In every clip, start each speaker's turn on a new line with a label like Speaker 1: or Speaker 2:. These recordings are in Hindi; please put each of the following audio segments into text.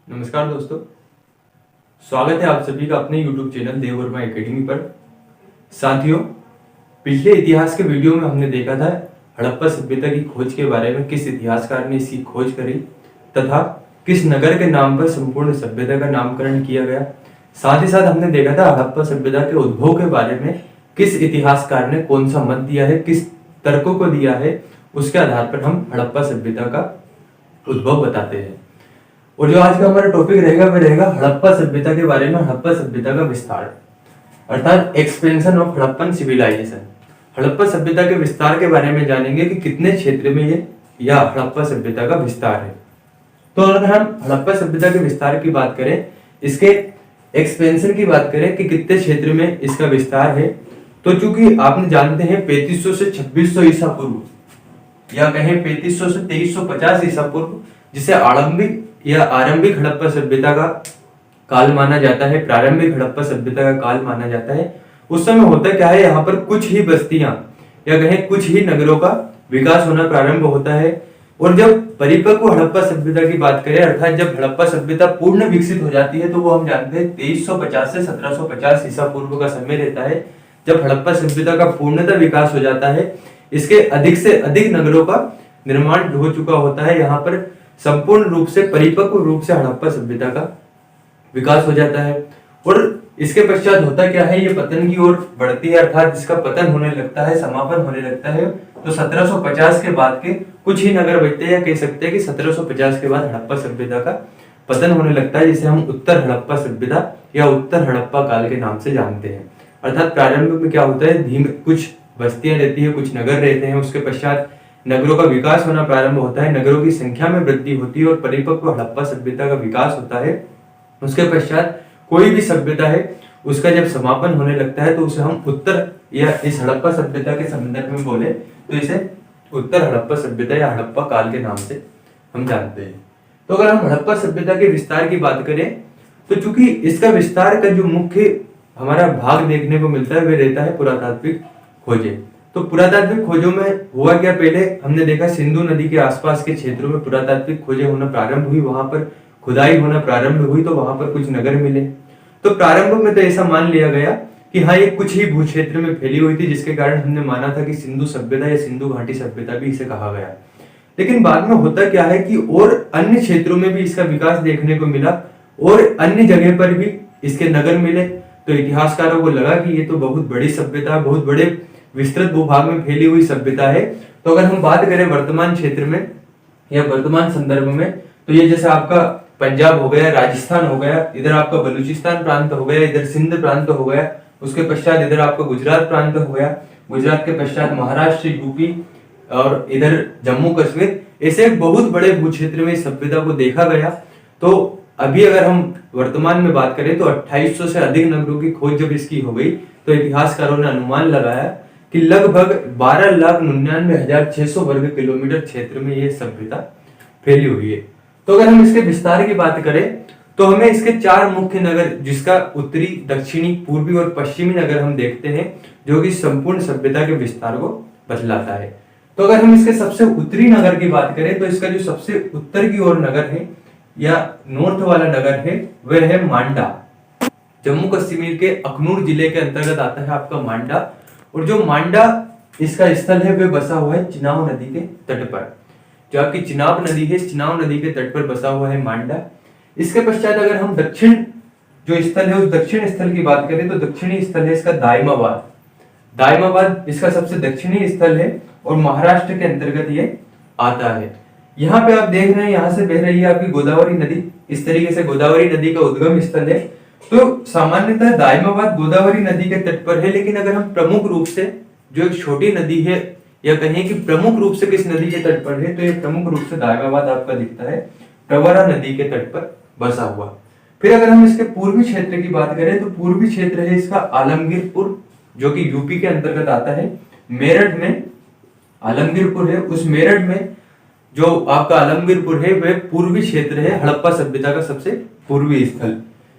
Speaker 1: नमस्कार दोस्तों, स्वागत है आप सभी का अपने YouTube चैनल देव वर्मा एकेडमी पर। साथियों, पिछले इतिहास के वीडियो में हमने देखा था हड़प्पा सभ्यता की खोज के बारे में, किस इतिहासकार ने इसकी खोज करी तथा किस नगर के नाम पर संपूर्ण सभ्यता का नामकरण किया गया। साथ ही साथ हमने देखा था हड़प्पा सभ्यता के उद्भव के बारे में किस इतिहासकार ने कौन सा मत दिया है, किस तर्कों को दिया है, उसके आधार पर हम हड़प्पा सभ्यता का उद्भव बताते हैं। और जो आज का हमारा टॉपिक रहेगा वह रहेगा हड़प्पा सभ्यता के बारे में, हड़प्पा सभ्यता का विस्तार अर्थात expansion of Harappan civilisation. Harappa सभ्यता के विस्तार के बारे में जानेंगे कि कितने क्षेत्र में ये या हड़प्पा सभ्यता का विस्तार है। तो अगर हम हड़प्पा सभ्यता के विस्तार की बात करें, इसके एक्सपेंशन की बात करें कि कितने क्षेत्र में इसका विस्तार है, तो चूंकि आपने जानते हैं 3500 से 2600 ईसा पूर्व या कहें 3500 से 2350 ईसा पूर्व, जिसे आरंभिक हड़प्पा सभ्यता का काल माना जाता है, प्रारंभिक हड़प्पा सभ्यता का काल माना जाता है। उस समय होता क्या है, यहाँ पर कुछ ही बस्तियां या कहें कुछ ही नगरों का विकास होना प्रारंभ होता है। और जब परिपक्व हड़प्पा सभ्यता की बात करें, अर्थात जब हड़प्पा सभ्यता पूर्ण विकसित हो जाती है, तो वो हम जानते हैं 2350 से 1750 ईसा पूर्व का समय रहता है, जब हड़प्पा सभ्यता का पूर्णतः विकास हो जाता है। इसके अधिक से अधिक नगरों का निर्माण हो चुका होता है, यहाँ पर संपूर्ण रूप से परिपक्व रूप से हड़प्पा सभ्यता का विकास हो जाता है। और इसके पश्चात होता क्या है, ये पतन की ओर बढ़ती है, अर्थात इसका पतन होने लगता है, समापन होने लगता है। तो 1750 के बाद के कुछ ही नगर बचते हैं, या कह सकते हैं कि 1750 के बाद हड़प्पा सभ्यता का पतन होने लगता है, जिसे हम उत्तर हड़प्पा सभ्यता या उत्तर हड़प्पा काल के नाम से जानते हैं। अर्थात प्रारंभ में क्या होता है, कुछ बस्तियां रहती है, कुछ नगर रहते हैं, उसके पश्चात नगरों का विकास होना प्रारंभ होता है, नगरों की संख्या में वृद्धि होती है और परिपक्व हड़प्पा सभ्यता का विकास होता है। उसके पश्चात कोई भी सभ्यता है, उसका जब समापन होने लगता है, तो उसे हम उत्तर या इस हड़प्पा सभ्यता के संदर्भ में बोले तो इसे उत्तर हड़प्पा सभ्यता या हड़प्पा काल के नाम से हम जानते हैं। तो अगर हम हड़प्पा सभ्यता के विस्तार की बात करें, तो चूंकि इसका विस्तार का जो मुख्य हमारा भाग देखने को मिलता है वह रहता है पुरातात्विक खोजें। तो पुरातात्विक खोजों में हुआ क्या, पहले हमने देखा सिंधु नदी के आसपास के क्षेत्रों में पुरातात्विक खोजें होना प्रारंभ हुई, वहां पर खुदाई होना प्रारंभ हुई, तो वहां पर कुछ नगर मिले। तो प्रारंभ में तो ऐसा मान लिया गया कि हाँ, ये कुछ ही भू क्षेत्र में फैली हुई थी, जिसके कारण हमने माना था कि सिंधु सभ्यता या सिंधु घाटी सभ्यता भी इसे कहा गया। लेकिन बाद में होता क्या है कि और अन्य क्षेत्रों में भी इसका विकास देखने को मिला और अन्य जगह पर भी इसके नगर मिले। तो इतिहासकारों को लगा कि ये तो बहुत बड़ी सभ्यता, बहुत बड़े विस्तृत भूभाग में फैली हुई सभ्यता है। तो अगर हम बात करें वर्तमान क्षेत्र में या वर्तमान संदर्भ में, तो ये जैसे आपका पंजाब हो गया, राजस्थान हो गया, इधर आपका बलूचिस्तान प्रांत हो गया, इधर सिंध प्रांत हो गया, उसके पश्चात इधर आपका गुजरात प्रांत हो गया, गुजरात के पश्चात महाराष्ट्र, यूपी और इधर जम्मू कश्मीर, ऐसे बहुत बड़े भू क्षेत्र में सभ्यता को देखा गया। तो अभी अगर हम वर्तमान में बात करें तो 2800 से अधिक नगरों की खोज जब इसकी हो गई, तो इतिहासकारों ने अनुमान लगाया कि लगभग 12,99,600 वर्ग किलोमीटर क्षेत्र में ये सभ्यता फैली हुई है। तो अगर हम इसके विस्तार की बात करें, तो हमें इसके 4 मुख्य नगर, जिसका उत्तरी, दक्षिणी, पूर्वी और पश्चिमी नगर हम देखते हैं, जो कि संपूर्ण सभ्यता के विस्तार को बतलाता है। तो अगर हम इसके सबसे उत्तरी नगर की बात करें, तो इसका जो सबसे उत्तर की ओर नगर है या नॉर्थ वाला नगर है, वह है मांडा। जम्मू कश्मीर के अखनूर जिले के अंतर्गत आता है आपका मांडा। और जो मांडा इसका स्थल है वह बसा हुआ है चिनाब नदी के तट पर। जो आपकी चिनाब नदी है, चिनाब नदी के तट पर बसा हुआ है मांडा। इसके पश्चात अगर हम दक्षिण जो स्थल है उस दक्षिण स्थल की बात करें, तो दक्षिणी स्थल है इसका दायमाबाद। दायमाबाद इसका सबसे दक्षिणी स्थल है और महाराष्ट्र के अंतर्गत ये आता है। यहाँ पे आप देख रहे हैं, यहाँ से बह रही है आपकी गोदावरी नदी। इस तरीके से गोदावरी नदी का उद्गम स्थल है। तो सामान्यतः दायमाबाद गोदावरी नदी के तट पर है, लेकिन अगर हम प्रमुख रूप से जो एक छोटी नदी है या कहें कि प्रमुख रूप से किस नदी के तट पर है, तो ये प्रमुख रूप से दायमाबाद आपका दिखता है प्रवरा नदी के तट पर बसा हुआ। फिर अगर हम इसके पूर्वी क्षेत्र की बात करें, तो पूर्वी क्षेत्र है इसका आलमगीरपुर, जो कि यूपी के अंतर्गत आता है। मेरठ में आलमगीरपुर है, उस मेरठ में जो आपका आलमगीरपुर है वह पूर्वी क्षेत्र है, हड़प्पा सभ्यता का सबसे पूर्वी स्थल।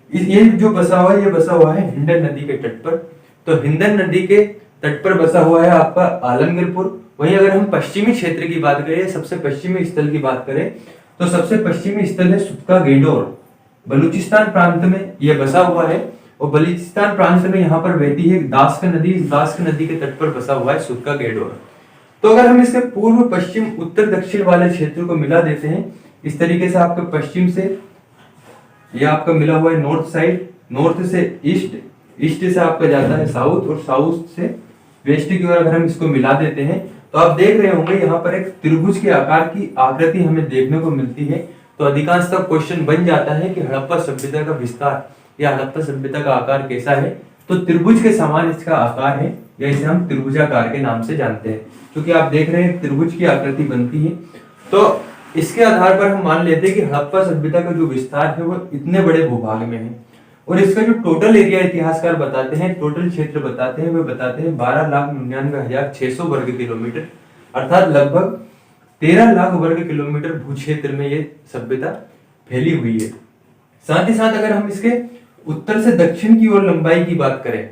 Speaker 1: ये जो बसा हुआ है, ये बसा हुआ है हिंडन नदी के तट पर। तो हिंडन नदी के तट पर बसा हुआ है आपका आलमगीरपुर। वहीं अगर हम पश्चिमी क्षेत्र की बात करें, सबसे पश्चिमी स्थल की बात करें, तो सबसे पश्चिमी स्थल है सुतका गेडोर। बलूचिस्तान प्रांत में यह बसा हुआ है और बलूचिस्तान प्रांत में यहाँ पर बहती है दास्क नदी। इस दास्क नदी के तट पर बसा हुआ है सुदका गेडोर। तो अगर हम इसके पूर्व पश्चिम उत्तर दक्षिण वाले क्षेत्र को मिला देते हैं इस तरीके से, आपके पश्चिम से ये आपका मिला हुआ है नॉर्थ साइड, नॉर्थ से ईस्ट, ईस्ट से आपका जाता है साउथ और साउथ से वेस्ट की ओर अगर हम इसको मिला देते हैं तो आप देख रहे होंगे यहाँ पर एक त्रिभुज के आकार की आकृति हमें देखने को मिलती है। तो अधिकांशतः क्वेश्चन बन जाता है कि हड़प्पा सभ्यता का विस्तार या हड़प्पा सभ्यता का आकार कैसा है, तो त्रिभुज के समान इसका आकार है या इसे हम त्रिभुजाकार के नाम से जानते हैं। क्योंकि आप देख रहे हैं त्रिभुज की आकृति बनती है, तो इसके आधार पर हम मान लेते हैं कि हड़प्पा सभ्यता का जो विस्तार है वो इतने बड़े भूभाग में है। और इसका जो टोटल एरिया इतिहासकार बताते हैं, टोटल क्षेत्र बताते हैं, वे बताते हैं 12,99,600 वर्ग किलोमीटर, अर्थात लगभग 13 लाख वर्ग किलोमीटर भू क्षेत्र में ये सभ्यता फैली हुई है। साथ ही साथ अगर हम इसके उत्तर से दक्षिण की ओर लंबाई की बात करें,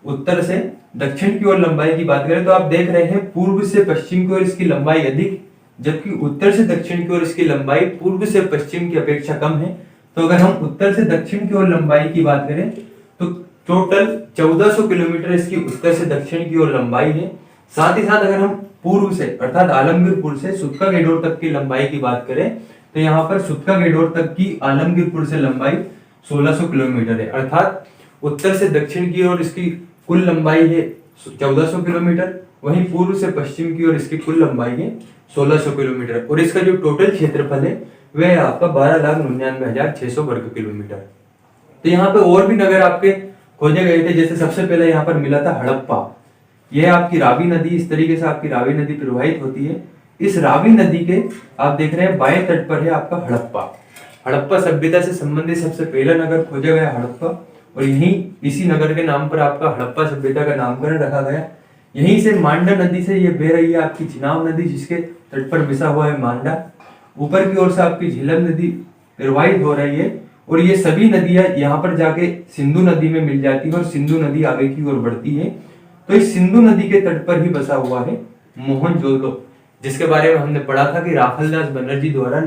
Speaker 1: उत्तर से दक्षिण की ओर लंबाई की बात करें तो आप देख रहे हैं पूर्व से पश्चिम की ओर इसकी लंबाई अधिक, जबकि उत्तर से दक्षिण की ओर इसकी लंबाई पूर्व से पश्चिम की अपेक्षा कम है। तो अगर हम उत्तर से दक्षिण की ओर लंबाई की बात करें तो टोटल 1400 किलोमीटर इसकी उत्तर से दक्षिण की ओर लंबाई है। साथ ही साथ अगर हम पूर्व से अर्थात आलमगीरपुर से सुदका गेडोर तक की लंबाई की बात करें तो यहाँ पर सुदका गेडोर तक की आलमगीरपुर से लंबाई 1600 किलोमीटर है, अर्थात उत्तर से दक्षिण की ओर इसकी कुल लंबाई है 1400 किलोमीटर, वहीं पूर्व से पश्चिम की ओर इसकी कुल लंबाई है 1600 किलोमीटर और इसका जो टोटल क्षेत्रफल है वह आपका 12,99,600 वर्ग किलोमीटर। तो यहाँ पे और भी नगर आपके खोजे गए थे, जैसे सबसे पहले यहाँ पर मिला था हड़प्पा। यह आपकी रावी नदी, इस तरीके से आपकी रावी नदी प्रवाहित होती है। इस रावी नदी के आप देख रहे हैं बाएं तट पर है आपका हड़प्पा। हड़प्पा सभ्यता से संबंधित सबसे पहला नगर खोजा गया हड़प्पा और यहीं इसी नगर के नाम पर आपका हड़प्पा सभ्यता का नामकरण रखा गया। यहीं से मांडा नदी से ये बह रही है आपकी चिनाब नदी, जिसके तट पर बसा हुआ है मांडा। ऊपर की ओर से आपकी झेलम नदी प्रवाहित हो रही है और ये सभी नदियां यहाँ पर जाके सिंधु नदी में मिल जाती है और सिंधु नदी आगे की ओर बढ़ती है। तो इस सिंधु नदी के तट पर ही बसा हुआ है मोहनजोदड़ो, जिसके बारे में हमने पढ़ा था कि राखालदास बनर्जी द्वारा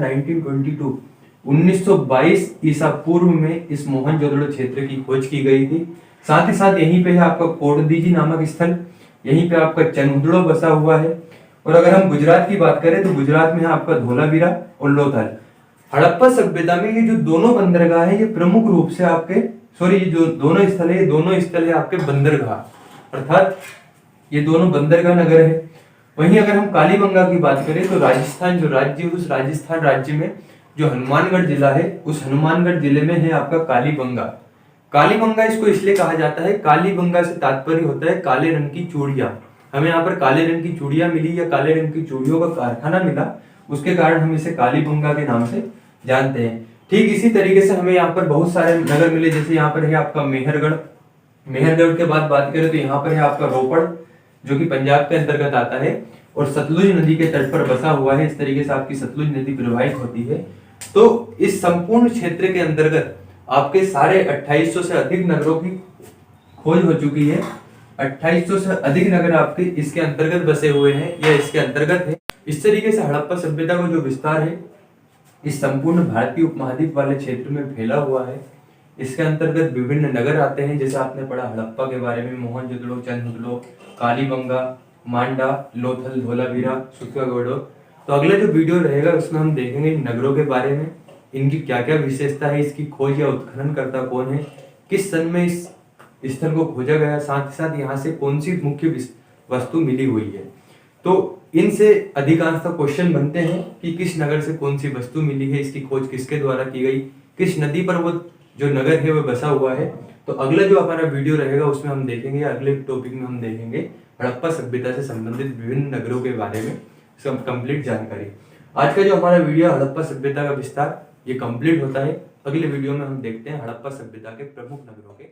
Speaker 1: 1922 ईसा पूर्व में इस मोहनजोदड़ो क्षेत्र की खोज की गई थी। साथ ही साथ यहीं पे है आपका कोडदीजी नामक स्थल, यहीं पे आपका चनहुदड़ो बसा हुआ है। और अगर हम गुजरात की बात करें तो गुजरात में है आपका धोलावीरा और लोथल। हड़प्पा सभ्यता में ये जो दोनों बंदरगाह है ये प्रमुख रूप से आपके ये जो दोनों स्थल है, ये दोनों स्थल है आपके बंदरगाह, अर्थात ये दोनों बंदरगाह नगर है। वहीं अगर हम कालीबंगा की बात करें तो राजस्थान जो राज्य है, उस राजस्थान राज्य में जो हनुमानगढ़ जिला है, उस हनुमानगढ़ जिले में है आपका कालीबंगा। कालीबंगा इसको इसलिए कहा जाता है, कालीबंगा से तात्पर्य होता है काले रंग की चूड़ियां। हमें यहाँ पर काले रंग की चूड़ियां मिली या काले रंग की चूड़ियों का कारखाना मिला, उसके कारण हम इसे कालीबंगा के नाम से जानते हैं। ठीक इसी तरीके से हमें यहाँ पर बहुत सारे नगर मिले, जैसे यहाँ पर है आपका मेहरगढ़। मेहरगढ़ के बाद बात करें तो यहाँ पर है आपका रोपड़, जो कि पंजाब के अंतर्गत आता है और सतलुज नदी के तट पर बसा हुआ है। इस तरीके से आपकी सतलुज नदी प्रवाहित होती है। तो इस संपूर्ण क्षेत्र के अंतर्गत आपके सारे 2800 से अधिक नगरों की खोज हो चुकी है। 2800 से अधिक नगर आपके इसके अंतर्गत बसे हुए हैं या इसके अंतर्गत है। इस तरीके से हड़प्पा सभ्यता का जो विस्तार है इस संपूर्ण भारतीय उपमहाद्वीप वाले क्षेत्र में फैला हुआ है। इसके अंतर्गत विभिन्न नगर आते हैं, जैसे आपने पढ़ा हड़प्पा के बारे में, मोहनजोदड़ो, चंदहुदड़ो, कालीबंगा, मांडा, लोथल, धोलावीरा, सुदका गेडोर। तो अगला जो वीडियो रहेगा उसमें हम देखेंगे इन नगरों के बारे में, इनकी क्या क्या विशेषता है, इसकी खोज या उत्खनन करता कौन है, किस सन में इस स्थल को खोजा गया, साथ ही साथ यहाँ से कौन सी मुख्य वस्तु मिली हुई है। तो इनसे अधिकांशतः क्वेश्चन बनते हैं कि किस नगर से कौन सी वस्तु मिली है, इसकी खोज किसके द्वारा की गई, किस नदी पर वो जो नगर है वो बसा हुआ है। तो अगला जो हमारा वीडियो रहेगा उसमें हम देखेंगे, अगले टॉपिक में हम देखेंगे हड़प्पा सभ्यता से संबंधित विभिन्न नगरों के बारे में सब कंप्लीट जानकारी। आज का जो हमारा वीडियो हड़प्पा सभ्यता का विस्तार ये कंप्लीट होता है। अगले वीडियो में हम देखते हैं हड़प्पा सभ्यता के प्रमुख नगरों के